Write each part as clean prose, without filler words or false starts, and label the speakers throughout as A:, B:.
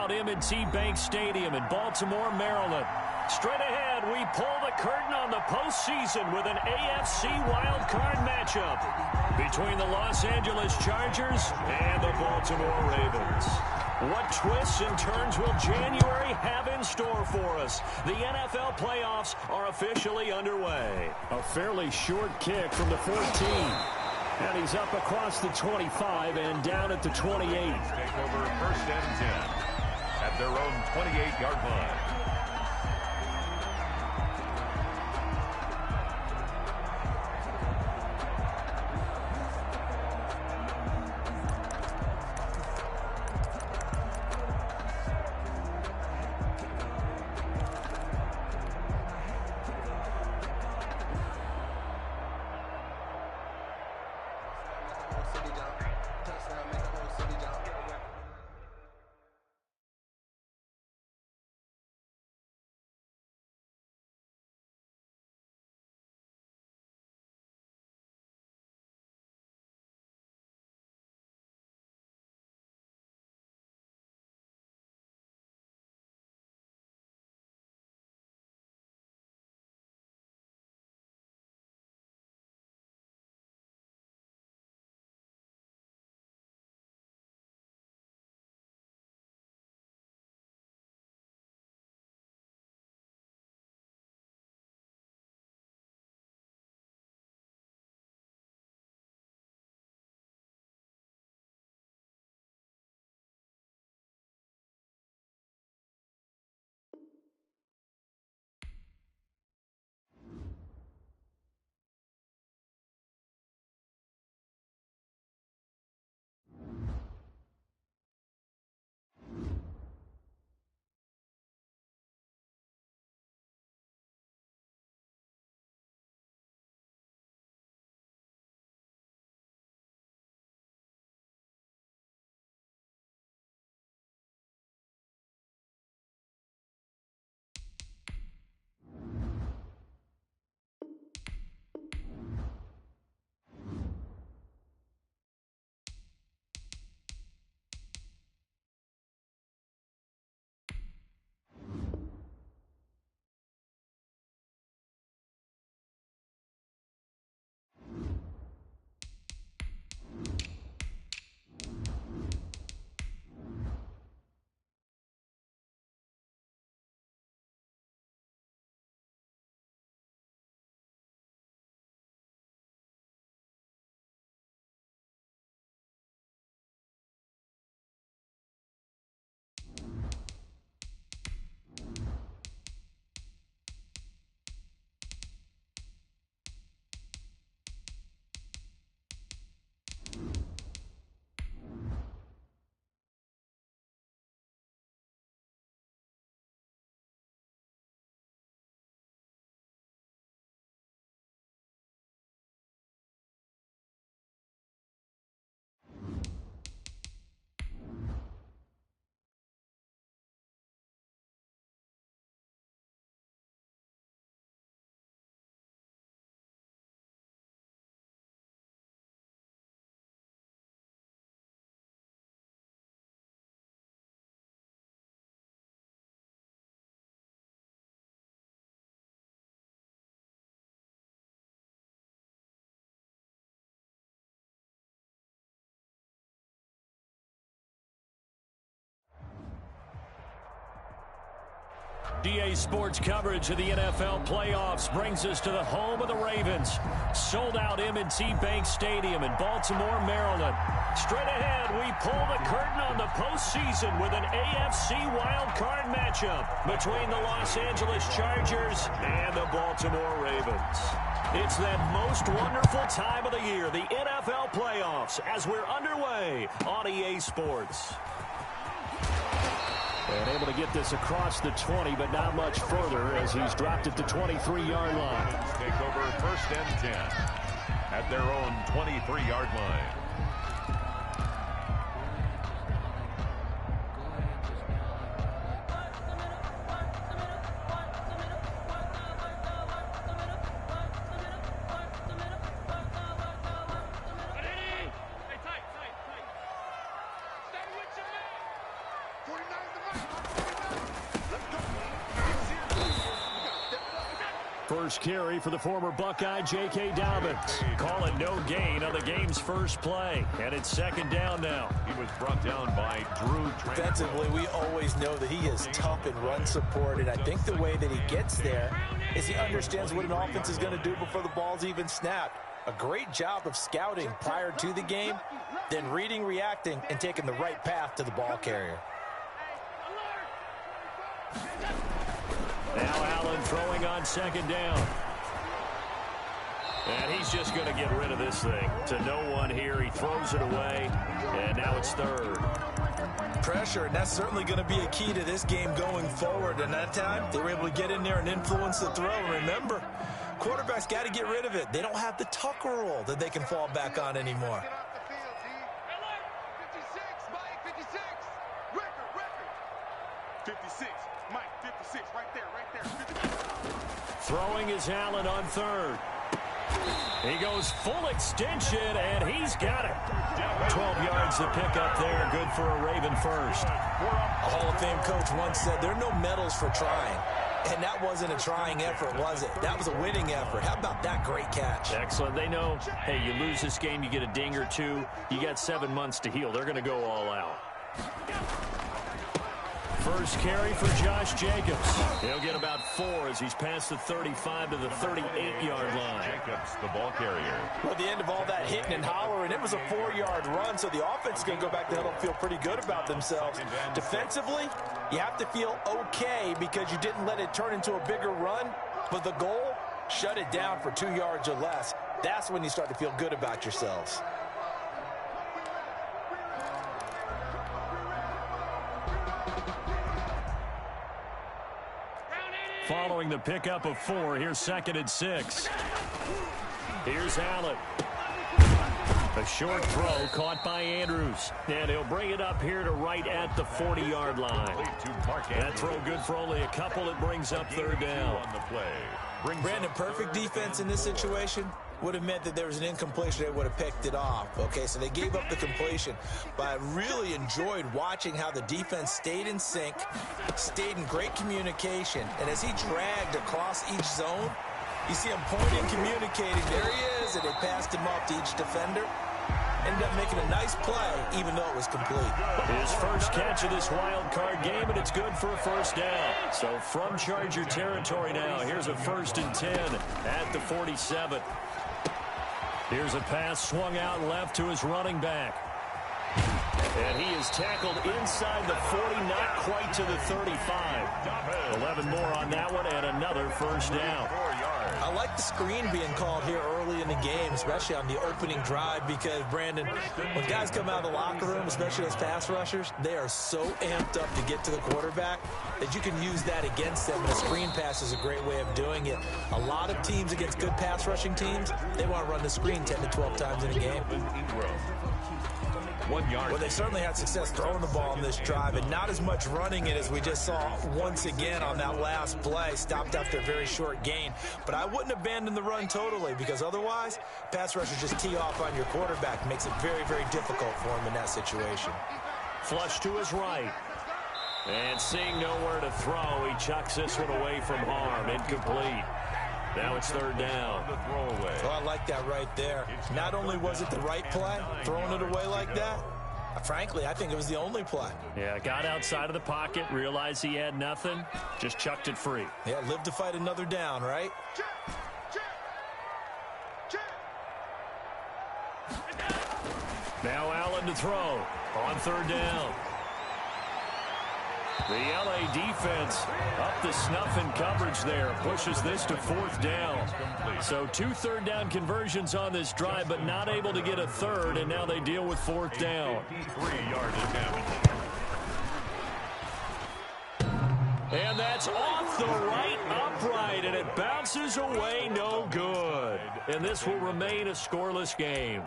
A: Sold-out M&T Bank Stadium in Baltimore, Maryland. Straight ahead, we pull the curtain on the postseason with an AFC wildcard matchup between the Los Angeles Chargers and the Baltimore Ravens. What twists and turns will January have in store for us? The NFL playoffs are officially underway.
B: A fairly short kick from the 14. And he's up across the 25 and down at the 28.
C: Take over 1st and 10 at their own 28-yard line.
A: EA Sports coverage of the NFL playoffs brings us to the home of the Ravens. Sold out M&T Bank Stadium in Baltimore, Maryland. Straight ahead, we pull the curtain on the postseason with an AFC wildcard matchup between the Los Angeles Chargers and the Baltimore Ravens. It's that most wonderful time of the year, the NFL playoffs, as we're underway on EA Sports.
B: And able to get this across the 20, but not much further as he's dropped at the 23-yard line.
C: Take over 1st and 10 at their own 23-yard line.
A: First carry for the former Buckeye, J.K. Dobbins. Call it no gain on the game's first play. And it's second down now.
C: He was brought down by Drew.
D: Defensively, we always know that he is tough in run support. And I think the way that he gets there is he understands what an offense is going to do before the ball's even snapped. A great job of scouting prior to the game, then reading, reacting, and taking the right path to the ball carrier.
A: Now Allen throwing on second down. And he's just going to get rid of this thing. To no one here. He throws it away. And now it's third.
D: Pressure, and that's certainly going to be a key to this game going forward. And that time, they were able to get in there and influence the throw. And remember, quarterbacks got to get rid of it. They don't have the Tucker rule that they can fall back on anymore.
E: 56, Mike, 56, right there.
A: Throwing is Allen on third. He goes full extension, and he's got it. 12 yards to pick up there. Good for a Raven first.
D: A Hall of Fame coach once said, there are no medals for trying. And that wasn't a trying effort, was it? That was a winning effort. How about that great catch?
A: Excellent. They know, hey, you lose this game, you get a ding or two. You got 7 months to heal. They're going to go all out. First carry for Josh Jacobs. He'll get about 4 as he's past the 35 to the 38-yard line.
C: Jacobs, the ball carrier.
D: Well, at the end of all that hitting and hollering, it was a 4-yard run, so the offense is going to go back to huddle and feel pretty good about themselves. Defensively, you have to feel okay because you didn't let it turn into a bigger run, but the goal, shut it down for 2 yards or less. That's when you start to feel good about yourselves.
A: Following the pickup of 4, here's 2nd and 6. Here's Allen. A short throw caught by Andrews. And he'll bring it up here to right at the 40-yard line. That throw good for only a couple. It brings up third down.
C: On the play.
D: Brandon, perfect defense in this situation would have meant that there was an incompletion. They would have picked it off. Okay, so they gave up the completion. But I really enjoyed watching how the defense stayed in sync, stayed in great communication. And as he dragged across each zone, you see him pointing, communicating. There he is, and they passed him off to each defender. Ended up making a nice play, even though it was complete.
A: His first catch of this wild card game, and it's good for a first down. So from Charger territory now, here's a 1st and 10 at the 47. Here's a pass swung out left to his running back. And he is tackled inside the 40, not quite to the 35. 11 more on that one, and another first down.
D: I like the screen being called here early in the game, especially on the opening drive, because, Brandon, when guys come out of the locker room, especially as pass rushers, they are so amped up to get to the quarterback that you can use that against them, and a screen pass is a great way of doing it. A lot of teams against good pass rushing teams, they want to run the screen 10 to 12 times in a game.
C: 1 yard.
D: Well, they certainly had success throwing the ball on this drive, and not as much running it as we just saw once again on that last play. Stopped after a very short gain. But I wouldn't abandon the run totally, because otherwise, pass rushers just tee off on your quarterback. Makes it very, very difficult for him in that situation.
A: Flush to his right. And seeing nowhere to throw, he chucks this one away from harm. Incomplete. Now it's third down.
D: Well, I like that right there. Not only was it the right play, throwing it away like that, frankly, I think it was the only play.
A: Yeah, got outside of the pocket, realized he had nothing, just chucked it free.
D: Yeah, live to fight another down, right?
A: Now Allen to throw on third down. The LA defense up to snuff in coverage there. Pushes this to 4th down. So 2 third-down conversions on this drive, but not able to get a third, and now they deal with 4th down.
C: 3-yard attempt.
A: And that's off the right upright, and it bounces away, no good. And this will remain a scoreless game.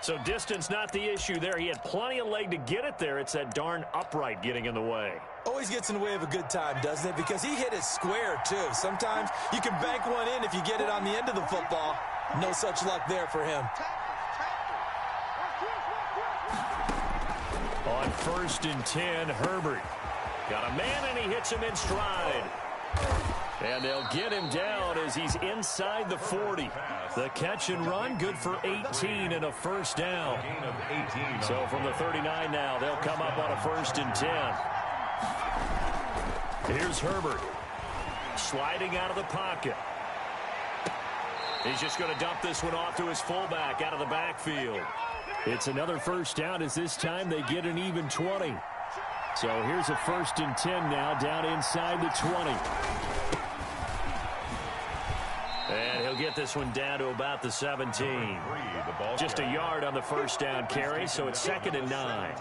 A: So distance not the issue there. He had plenty of leg to get it there. It's that darn upright getting in the way.
D: Always gets in the way of a good time, doesn't it? Because he hit it square, too. Sometimes you can bank one in if you get it on the end of the football. No such luck there for him.
A: On 1st and 10, Herbert. Got a man, and he hits him in stride. And they'll get him down as he's inside the 40. The catch and run, good for 18 and a first down. So from the 39 now, they'll come up on a 1st and 10. Here's Herbert. Sliding out of the pocket. He's just going to dump this one off to his fullback out of the backfield. It's another first down as this time they get an even 20. So here's a 1st and 10 now down inside the 20. And he'll get this one down to about the 17. Just a yard on the first down carry, so it's 2nd and 9.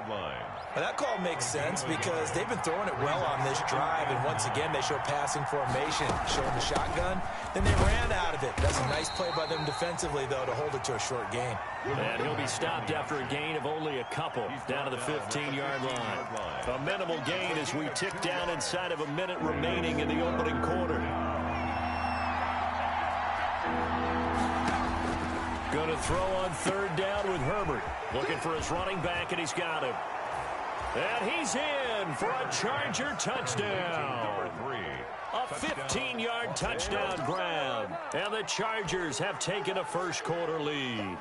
D: Well, that call makes sense because they've been throwing it well on this drive, and once again they show passing formation, showing the shotgun. Then they ran out of it. That's a nice play by them defensively, though, to hold it to a short gain.
A: And he'll be stopped after a gain of only a couple, down to the 15-yard line. A minimal gain as we tick down inside of a minute remaining in the opening quarter. Going to throw on 3rd down with Herbert. Looking for his running back, and he's got him. And he's in for a Charger touchdown. A 15-yard touchdown grab. And the Chargers have taken a first-quarter lead.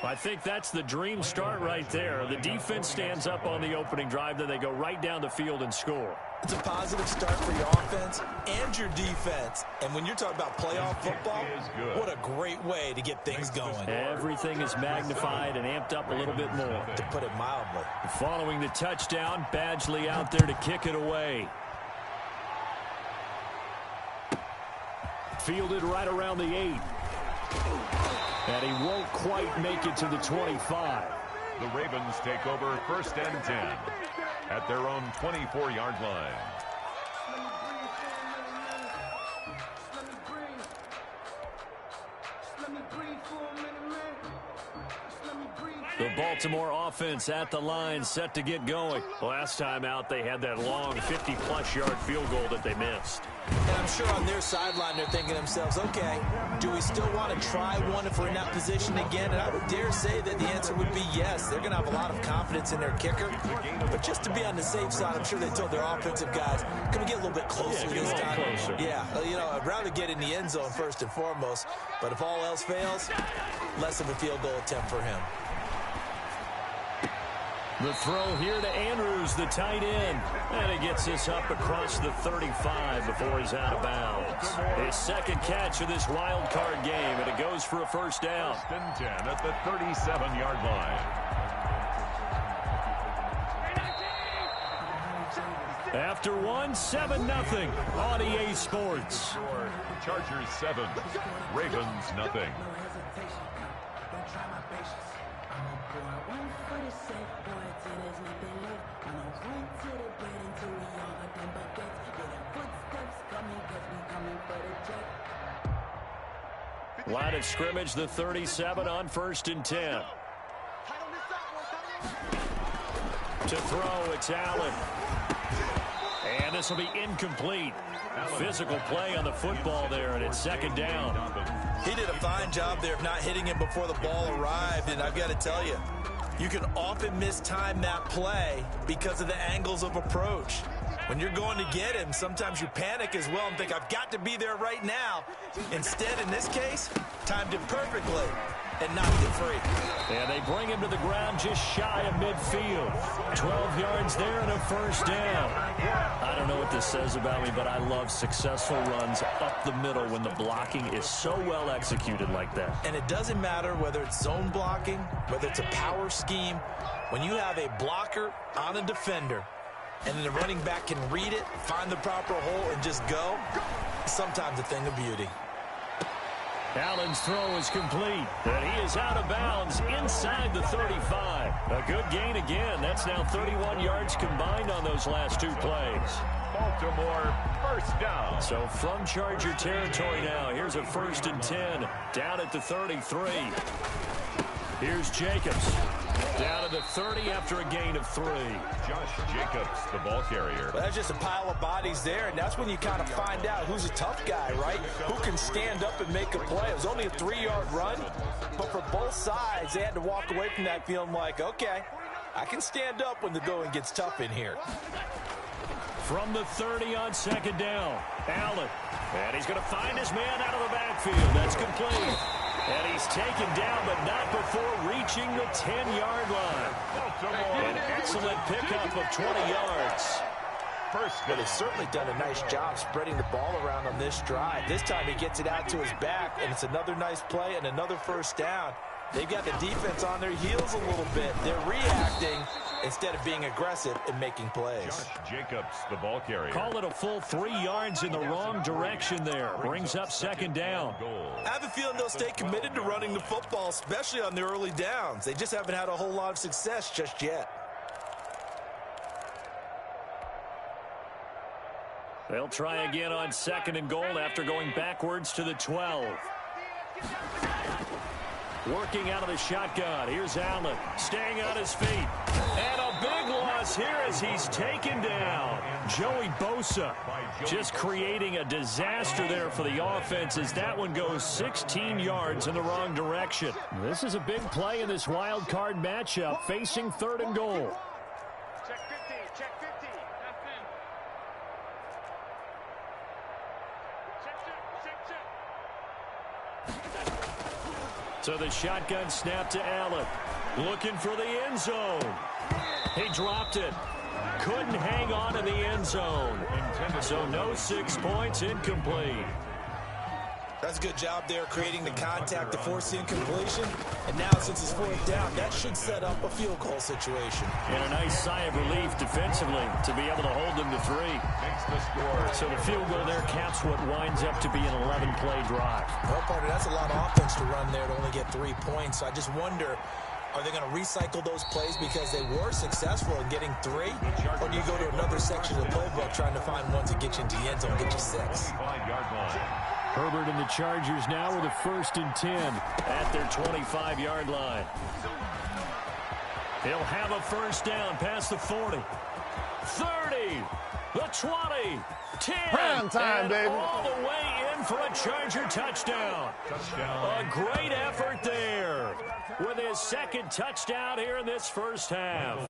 A: I think that's the dream start right there. The defense stands up on the opening drive, then they go right down the field and score.
D: It's a positive start for your offense and your defense. And when you're talking about playoff football, what a great way to get things going.
A: Everything is magnified and amped up a little bit more.
D: To put it mildly.
A: Following the touchdown, Badgley out there to kick it away. Fielded right around the 8. And he won't quite make it to the 25.
C: The Ravens take over 1st and 10 at their own 24-yard line.
A: The Baltimore offense at the line, set to get going. Last time out, they had that long 50-plus yard field goal that they missed.
D: And I'm sure on their sideline they're thinking to themselves, okay, do we still want to try one if we're in that position again? And I would dare say that the answer would be yes. They're going to have a lot of confidence in their kicker. But just to be on the safe side, I'm sure they told their offensive guys, can we get a little bit closer this time?
A: Closer.
D: Yeah, you know, I'd rather get in the end zone first and foremost. But if all else fails, less of a field goal attempt for him.
A: The throw here to Andrews, the tight end. And he gets this up across the 35 before he's out of bounds. His 2nd catch of this wild card game, and it goes for a first down.
C: 1st and 10 at the 37-yard line.
A: After 7-0 on EA Sports.
C: Chargers 7, Ravens nothing.
A: Line of scrimmage, the 37 on 1st and 10. To throw, it's Allen. And this will be incomplete. Physical play on the football there, and it's 2nd down.
D: He did a fine job there of not hitting him before the ball arrived, and I've got to tell you, you can often mistime that play because of the angles of approach. When you're going to get him, sometimes you panic as well and think, I've got to be there right now. Instead, in this case, timed it perfectly and knocked it free.
A: And they bring him to the ground just shy of midfield. 12 yards there and a first down. I don't know what this says about me, but I love successful runs up the middle when the blocking is so well executed like that.
D: And it doesn't matter whether it's zone blocking, whether it's a power scheme. When you have a blocker on a defender, and then the running back can read it, find the proper hole, and just go, sometimes a thing of beauty.
A: Allen's throw is complete, and he is out of bounds inside the 35. A good gain again. That's now 31 yards combined on those last 2 plays.
C: Baltimore, first down.
A: So from Charger territory now, here's a 1st and 10 down at the 33. Here's Jacobs. Down to the 30 after a gain of 3.
C: Josh Jacobs, the ball carrier.
D: Well, that's just a pile of bodies there, and that's when you kind of find out who's a tough guy, right? Who can stand up and make a play. It was only a 3-yard run, but for both sides, they had to walk away from that feeling like, okay, I can stand up when the going gets tough in here.
A: From the 30 on second down. Allen. And he's going to find his man out of the backfield. That's complete. And he's taken down, but not before reaching the 10-yard line. An excellent pickup of 20 yards.
D: But he's certainly done a nice job spreading the ball around on this drive. This time he gets it out to his back, and it's another nice play and another first down. They've got the defense on their heels a little bit. They're reacting instead of being aggressive and making plays.
C: Josh Jacobs, the ball carrier.
A: Call it a full 3 yards in the wrong direction there. Brings up second down.
D: I have a feeling they'll stay committed to running the football, especially on the early downs. They just haven't had a whole lot of success just yet.
A: They'll try again on second and goal after going backwards to the 12. Working out of the shotgun. Here's Allen staying on his feet. And a big loss here as he's taken down. Joey Bosa just creating a disaster there for the offense as that one goes 16 yards in the wrong direction. This is a big play in this wild card matchup facing third and goal.
E: Check 50, check 50.
A: So the shotgun snap to Allen. Looking for the end zone. He dropped it. Couldn't hang on to the end zone. So no 6 points, incomplete.
D: That's a good job there creating the contact to force the incompletion. And now since it's fourth down, that should set up a field goal situation.
A: And a nice sigh of relief defensively to be able to hold them to 3.
C: Makes the score.
A: So the field goal there caps what winds up to be an 11-play drive.
D: Well, partner, that's a lot of offense to run there to only get 3 points. So I just wonder, are they going to recycle those plays because they were successful in getting 3? Or do you go to another section of the playbook trying to find ones that get you into the end zone, get you 6?
C: 25-yard line.
A: Herbert and the Chargers now with a 1st and 10 at their 25-yard line. He'll have a first down past the 40. 30, the 20, 10,
F: prime time,
A: and
F: baby.
A: All the way in for a Charger touchdown. A great effort there with his 2nd touchdown here in this first half.